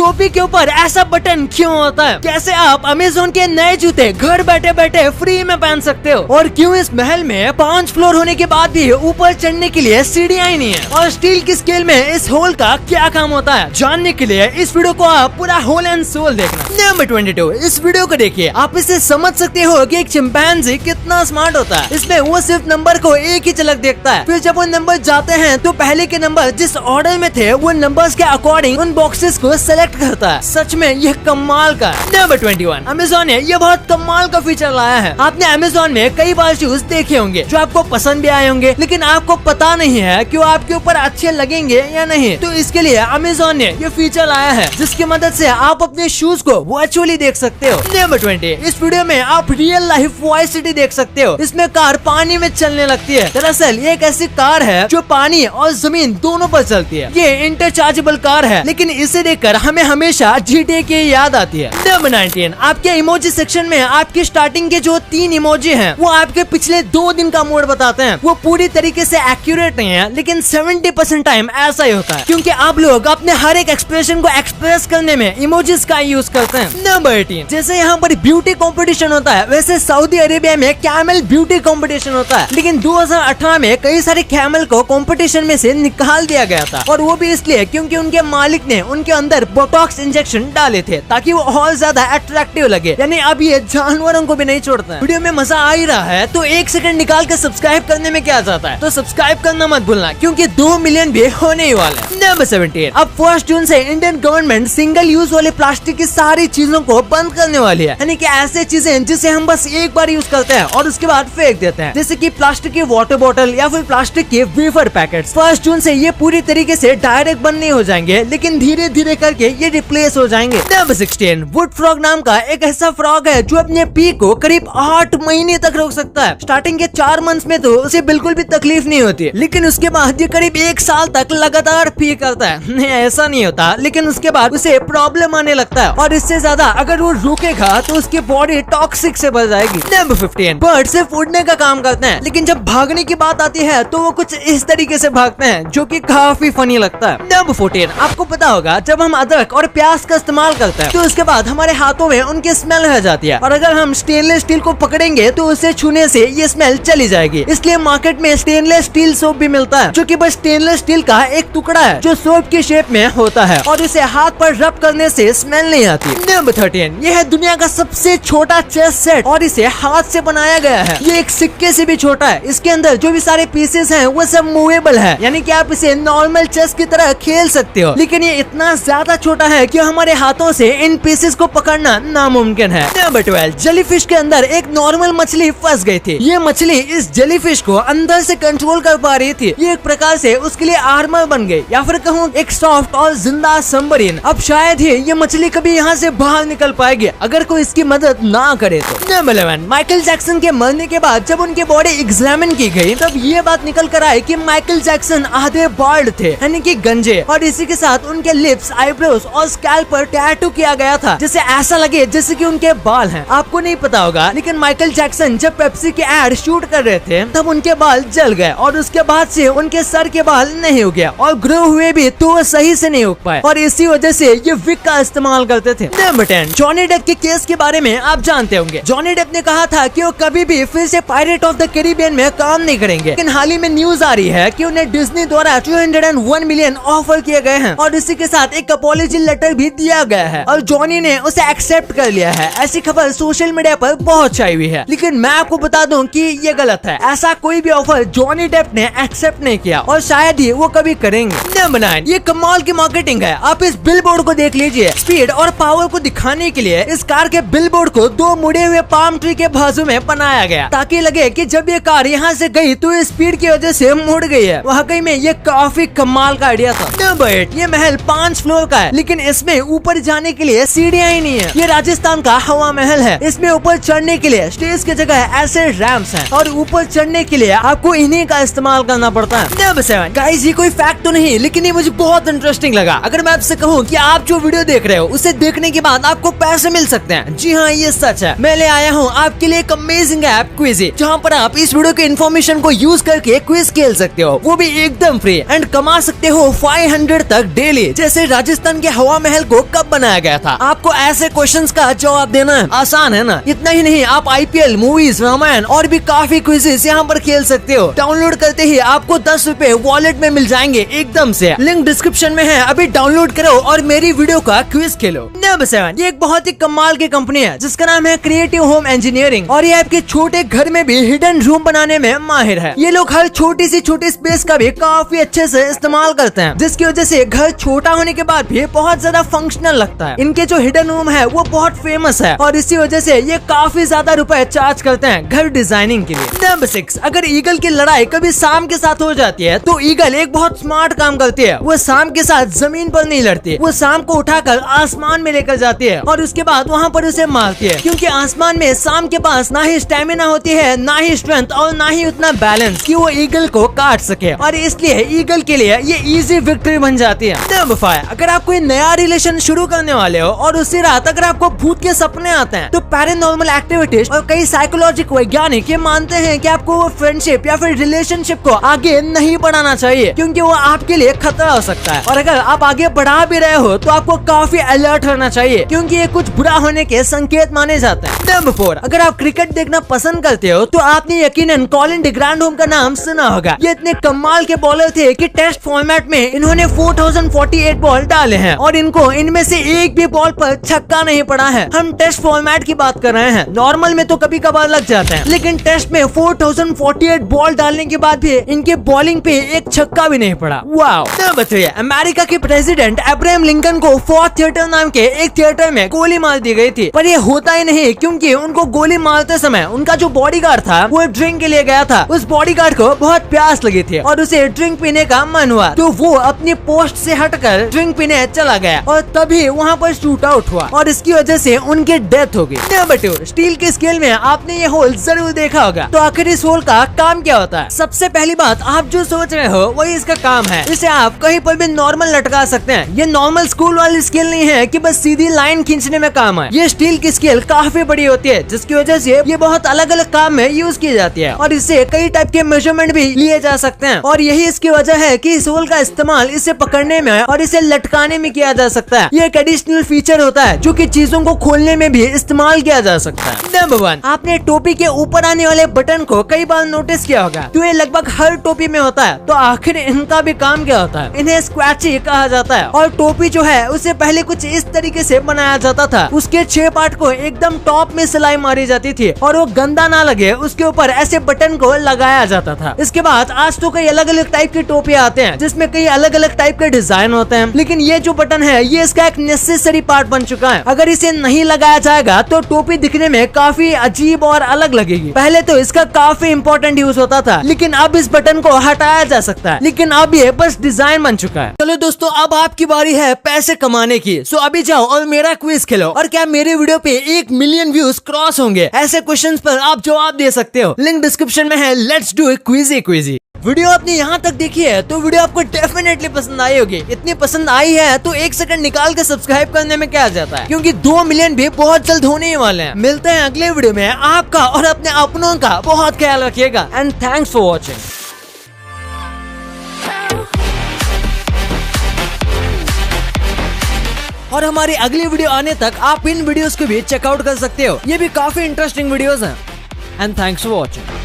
टोपी के ऊपर ऐसा बटन क्यों होता है? कैसे आप अमेज़न के नए जूते घर बैठे बैठे फ्री में पहन सकते हो? और क्यों इस महल में 5 फ्लोर होने के बाद भी ऊपर चढ़ने के लिए सीढ़ियां ही नहीं है? और स्टील की स्केल में इस होल का क्या काम होता है? जानने के लिए इस वीडियो को आप पूरा होल एंड सोल देखना। नंबर 22, इस वीडियो को देखिए, आप इसे समझ सकते हो कि एक चिंपैंजी कितना स्मार्ट होता है। इसमें वो सिर्फ नंबर को एक ही झलक देखता है, फिर जब वो नंबर जाते हैं तो पहले के नंबर जिस ऑर्डर में थे वो नंबर्स के अकॉर्डिंग उन बॉक्सेस को सेलेक्ट करता है। सच में ये कमाल का है। नंबर 21, अमेज़न ने ये बहुत कमाल का फीचर लाया है। आपने अमेज़न में कई बार शूज देखे होंगे जो आपको पसंद भी आए होंगे, लेकिन आपको पता नहीं है कि वो आपके ऊपर अच्छे लगेंगे या नहीं। तो इसके लिए अमेज़न ने ये फीचर लाया है जिसकी मदद से आप अपने शूज को वर्चुअली देख सकते हो। नंबर 20, इस वीडियो में आप रियल लाइफ वॉइस सिटी देख सकते हो। इसमें कार पानी में चलने लगती है। दरअसल ये एक ऐसी कार है जो पानी और जमीन दोनों पर चलती है। ये इंटरचार्जेबल कार है, लेकिन इसे देखकर हमें हमेशा GTA की याद आती है। नंबर 19, आपके इमोजी सेक्शन में आपकी स्टार्टिंग के जो 3 इमोजी हैं वो आपके पिछले 2 दिन का मूड बताते हैं। वो पूरी तरीके से एक्यूरेट नहीं है, लेकिन 70% टाइम ऐसा ही होता है, क्योंकि आप लोग अपने हर एक एक्सप्रेशन को एक्सप्रेस करने में इमोजीज का यूज करते हैं। नंबर 18, जैसे यहाँ पर ब्यूटी कंपटीशन होता है, वैसे सऊदी अरेबिया में कैमल ब्यूटी कंपटीशन होता है। लेकिन 2018 में कई सारे कैमल को कंपटीशन में से निकाल दिया गया था, और वो भी इसलिए क्योंकि उनके मालिक ने उनके अंदर बोटॉक्स इंजेक्शन डाले थे ताकि वो और ज्यादा अट्रैक्टिव लगे। यानी अब ये जानवरों को भी नहीं छोड़ता है। वीडियो में मजा आ ही रहा है तो 1 सेकंड निकाल कर सब्सक्राइब करने में क्या जाता है? तो सब्सक्राइब करना मत भूलना, क्योंकि 2 मिलियन भी होने ही वाले हैं। नंबर 17, अब 1 जून से इंडियन गवर्नमेंट सिंगल यूज वाले प्लास्टिक की सारी चीजों को बंद करने वाली है। यानी कि ऐसे चीजें जिसे हम बस एक बार यूज करते हैं और उसके बाद फेंक देते हैं, जैसे कि प्लास्टिक की वाटर बोतल या फिर प्लास्टिक के वेफर पैकेट्स। 1 जून से ये पूरी तरीके से डायरेक्ट बंद नहीं हो जाएंगे, लेकिन धीरे धीरे करके ये रिप्लेस हो जाएंगे। नंबर 16, वुड फ्रॉग नाम का एक ऐसा फ्रॉग है जो अपने पी को करीब 8 महीने तक रोक सकता है। स्टार्टिंग के 4 मंथ्स में तो उसे बिल्कुल भी तकलीफ नहीं होती, लेकिन उसके बाद ये करीब 1 साल तक लगातार पी करता है। नहीं, ऐसा नहीं होता, लेकिन उसके बाद उसे प्रॉब्लम आने लगता है, और इससे ज्यादा अगर वो रुकेगा तो उसकी बॉडी टॉक्सिक से भर जाएगी। नंबर 15, बर्ड सिर्फ उड़ने का काम करते हैं, लेकिन जब भागने की बात आती है तो वो कुछ इस तरीके से भागते हैं जो कि काफी फनी लगता है। नंबर 14, आपको पता होगा जब हम अदरक और प्याज का इस्तेमाल करते हैं तो उसके बाद हमारे हाथों में उनकी स्मेल रह जाती है, और अगर हम स्टेनलेस स्टील को पकड़ेंगे तो उसे छूने से ये स्मेल चली जाएगी। इसलिए मार्केट में स्टेनलेस स्टील सोप भी मिलता है, जो कि बस स्टेनलेस स्टील का एक टुकड़ा है जो सोप की शेप में होता है, और इसे हाथ पर रब करने से स्मेल नहीं आती। नंबर 13, यह है दुनिया का सबसे छोटा चेस सेट, और इसे हाथ से बनाया गया है। ये एक सिक्के से भी छोटा है। इसके अंदर जो भी सारे पीसेस हैं वो सब मूवेबल है, यानी कि आप इसे नॉर्मल चेस की तरह खेल सकते हो, लेकिन ये इतना ज्यादा छोटा है कि हमारे हाथों से इन पीसेस को पकड़ना नामुमकिन है। नंबर 12, जेलीफिश के अंदर एक नॉर्मल मछली फंस गई थी। ये मछली इस जेलीफिश को अंदर से कंट्रोल कर पा रही थी। ये एक प्रकार से उसके लिए आर्मर बन गई, या फिर कहूँ एक सॉफ्ट और जिंदा सबमरीन। अब शायद ही ये मछली कभी यहाँ से बाहर निकल पाएगी अगर कोई इसकी मदद ना करे तो। नंबर 11, माइकल जैक्सन के मरने के बाद जब उनकी बॉडी एग्जामिन की गई तब ये बात निकल कर आई कि माइकल जैक्सन आधे बाल्ड थे, यानी कि गंजे, और इसी के साथ उनके लिप्स, आईब्रोज और स्कैल्प पर टैटू किया गया था जिससे ऐसा लगे जैसे कि उनके बाल हैं। आपको नहीं पता होगा, लेकिन माइकल जैक्सन जब पेप्सी के एड शूट कर रहे थे तब उनके बाल जल गए, और उसके बाद से उनके सर के बाल नहीं उगे, और ग्रो हुए भी तो वो सही से नहीं उग पाए, और इसी वजह से ये विग का इस्तेमाल करते थे। नंबर 10, जॉनी डेप के केस के बारे में आप जानते होंगे। जॉनी डेप ने कहा था कि वो कभी भी फिर से पायरेट ऑफ द कैरिबियन में काम नहीं करेंगे, लेकिन हाल ही में न्यूज आ रही है कि उन्हें डिज्नी द्वारा 201 मिलियन ऑफर किए गए हैं, और इसी के साथ एक अपॉलजी लेटर भी दिया गया है, और जॉनी ने उसे एक्सेप्ट कर लिया है। ऐसी खबर सोशल मीडिया पर बहुत छाई हुई है, लेकिन मैं आपको बता दूं कि ये गलत है। ऐसा कोई भी ऑफर जॉनी डेप ने एक्सेप्ट नहीं किया, और शायद ही वो कभी करेंगे। नंबर 9, ये कमाल की मार्केटिंग है। आप इस बिलबोर्ड को देख लीजिए। स्पीड और पावर को दिखाने के लिए इस कार के बिलबोर्ड को 2 मुड़े हुए पाम ट्री के बाजू में बनाया गया, ताकि लगे कि जब ये कार यहाँ से गई तो स्पीड की वजह से मुड़ गई है। वाकई में ये काफी कमाल का आइडिया था। नंबर 8, ये महल 5 फ्लोर का है, लेकिन इसमें ऊपर जाने के लिए सीढ़ियां ही नहीं है। ये राजस्थान का हवा महल है। इसमें ऊपर चढ़ने के लिए स्टेज की जगह ऐसे रैंप्स हैं, और ऊपर चढ़ने के लिए आपको इन्हीं का इस्तेमाल करना पड़ता है। नंबर 7, गाइस, ये कोई फैक्ट तो नहीं, लेकिन ये मुझे बहुत इंटरेस्टिंग लगा। अगर मैं आपसे कहूँ कि आप जो वीडियो देख रहे हो उसे देखने के बाद आपको पैसे मिल सकते हैं, जी हाँ, ये सच है। मैं ले आया हूँ आपके लिए एक अमेजिंग ऐप क्विज़ी, जहाँ पर आप इस वीडियो के इन्फॉर्मेशन को यूज करके क्विज खेल सकते हो, वो भी एकदम फ्री, एंड कमा सकते हो 500 तक डेली। जैसे राजस्थान के हवा महल को कब बनाया गया था? आपको ऐसे क्वेश्चंस का जवाब देना आसान है ना? इतना ही नहीं, आप IPL, मूवीज, रामायण और भी काफी क्विज़ेस यहाँ पर खेल सकते हो। डाउनलोड करते ही आपको 10 रुपए वॉलेट में मिल जाएंगे एकदम से। लिंक डिस्क्रिप्शन में है, अभी डाउनलोड करो और मेरी वीडियो का क्विज खेलो। नंबर 7, ये एक बहुत ही कमाल की कंपनी है जिसका नाम है क्रिएटिव होम इंजीनियरिंग और ये आपके छोटे घर में भी हिडन रूम बनाने में माहिर है। ये लोग हर छोटी सी छोटी स्पेस का भी काफी अच्छे से इस्तेमाल करते हैं, जिसकी वजह से घर छोटा होने के बाद भी बहुत ज्यादा फंक्शनल लगता है। इनके जो हिडन रूम है वो बहुत फेमस है और इसी वजह से ये काफी ज्यादा रुपए चार्ज करते हैं घर डिजाइनिंग के लिए। नंबर 6, अगर ईगल की लड़ाई कभी सांप के साथ हो जाती है तो ईगल एक बहुत स्मार्ट काम करती है। वो सांप के साथ जमीन पर नहीं लड़ती, वो सांप को उठाकर आसमान में लेकर जाती है और उसके बाद वहाँ पर उसे मारती है, क्योंकि आसमान में सांप के पास ना ही स्टेमिना होती है, ना ही स्ट्रेंथ और ना ही उतना बैलेंस कि वो ईगल को काट सके, और इसलिए ईगल के लिए ये इजी विक्ट्री बन जाती है। नंबर 5, अगर आप कोई नया रिलेशन शुरू करने वाले हो और उसी रात अगर आपको भूत के सपने आते हैं तो पैरानॉर्मल एक्टिविटीज और कई साइकोलॉजिक वैज्ञानिक ये मानते हैं कि आपको वो फ्रेंडशिप या फिर रिलेशनशिप को आगे नहीं बढ़ाना चाहिए, क्योंकि वो आपके लिए खतरा हो सकता है। और अगर आप आगे बढ़ा भी रहे हो तो आपको काफी अलर्ट रहना चाहिए, क्योंकि ये कुछ बुरा होने के संकेत माने जाते हैं। नंबर 4, अगर आप क्रिकेट देखना पसंद करते हो तो आपने यकीनन कॉलिन डी ग्रैंडहोम का नाम सुना होगा। ये इतने कमाल के बॉलर थे कि टेस्ट फॉर्मेट में इन्होंने 4048 बॉल डाले हैं और इनको इनमें से एक भी बॉल पर छक्का नहीं पड़ा है। हम टेस्ट फॉर्मेट की बात कर रहे हैं, नॉर्मल में तो कभी कभार लग जाते हैं, लेकिन टेस्ट में 4048 बॉल डालने के बाद भी इनके बॉलिंग पे एक छक्का भी नहीं पड़ा। वाओ। नंबर 3, अमेरिका के प्रेसिडेंट अब्राहम लिंकन को फोर्थ थिएटर नाम के एक थिएटर में गोली मार दी गई थी, पर ये होता ही नहीं, क्योंकि उनको गोली मारते समय उनका जो बॉडीगार्ड था वो ड्रिंक के लिए गया था। उस बॉडीगार्ड को बहुत प्यास लगी थी और उसे ड्रिंक पीने का मन हुआ, तो वो अपनी पोस्ट से हटकर ड्रिंक पीने चला गया और तभी वहाँ पर शूट आउट हुआ और इसकी वजह से उनकी डेथ हो गई। नंबर 2, स्टील के स्केल में आपने ये होल जरूर देखा होगा, तो आखिर इस होल का काम क्या होता है? सबसे पहली बात, आप जो सोच रहे हो वही इसका काम है। इसे आप कहीं पर भी नॉर्मल लटका सकते हैं। ये नॉर्मल स्कूल वाली स्केल नहीं है कि बस सीधी लाइन खींचने में काम है। ये स्टील की स्केल काफी बड़ी होती है, जिसकी वजह से ये बहुत अलग अलग काम में यूज की जाती है और इससे कई टाइप के मेजरमेंट भी लिए जा सकते हैं, और यही इसकी वजह है कि इस होल का इस्तेमाल इसे पकड़ने में और इसे लटकाने में किया जा सकता है। ये एक एडिशनल फीचर होता है जो कि चीजों को खोलने में भी इस्तेमाल किया जा सकता है। नंबर 1, आपने टोपी के ऊपर आने वाले बटन को कई बार नोटिस किया होगा, तो ये लगभग हर टोपी में होता है। तो आखिर इनका भी काम क्या होता है? इन्हें स्क्वैची कहा जाता है और टोपी जो है उसे पहले कुछ इस तरीके से बनाया जाता था। उसके 6 पार्ट को एकदम टॉप में सिलाई मारी जाती थी और वो गंदा ना लगे उसके ऊपर ऐसे बटन को लगाया जाता था। इसके बाद आज तो कई अलग अलग टाइप की टोपी आते हैं जिसमें कई अलग अलग टाइप के डिजाइन होते हैं, लेकिन ये जो बटन है ये इसका एक नेसेसरी पार्ट बन चुका है। अगर इसे नहीं लगाया जाएगा तो टोपी दिखने में काफी अजीब और अलग लगेगी। पहले तो इसका काफी इंपॉर्टेंट यूज होता था, लेकिन अब इस बटन को हटाया जा सकता है, लेकिन अब ये बस डिजाइन बन चुका है। चलो दोस्तों, अब आपकी बारी है पैसे कमाने की। सो अभी जाओ और मेरा क्विज खेलो, और क्या मेरे वीडियो पे 1 मिलियन व्यूज क्रॉस होंगे? ऐसे क्वेश्चंस पर आप जवाब दे सकते हो। लिंक डिस्क्रिप्शन में है। Let's do a Quizzy. Video आपने यहाँ तक देखी है तो वीडियो आपको डेफिनेटली पसंद आई होगी। इतनी पसंद आई है तो 1 सेकंड निकाल के सब्सक्राइब करने में क्या जाता है, क्योंकि 2 मिलियन भी बहुत जल्द होने ही वाले हैं। मिलते हैं अगले वीडियो में। आपका और अपने अपनों का बहुत ख्याल रखिएगा एंड थैंक्स फॉर वॉचिंग। और हमारी अगली वीडियो आने तक आप इन वीडियोस को भी चेकआउट कर सकते हो। ये भी काफी इंटरेस्टिंग वीडियोस हैं। And thanks for watching.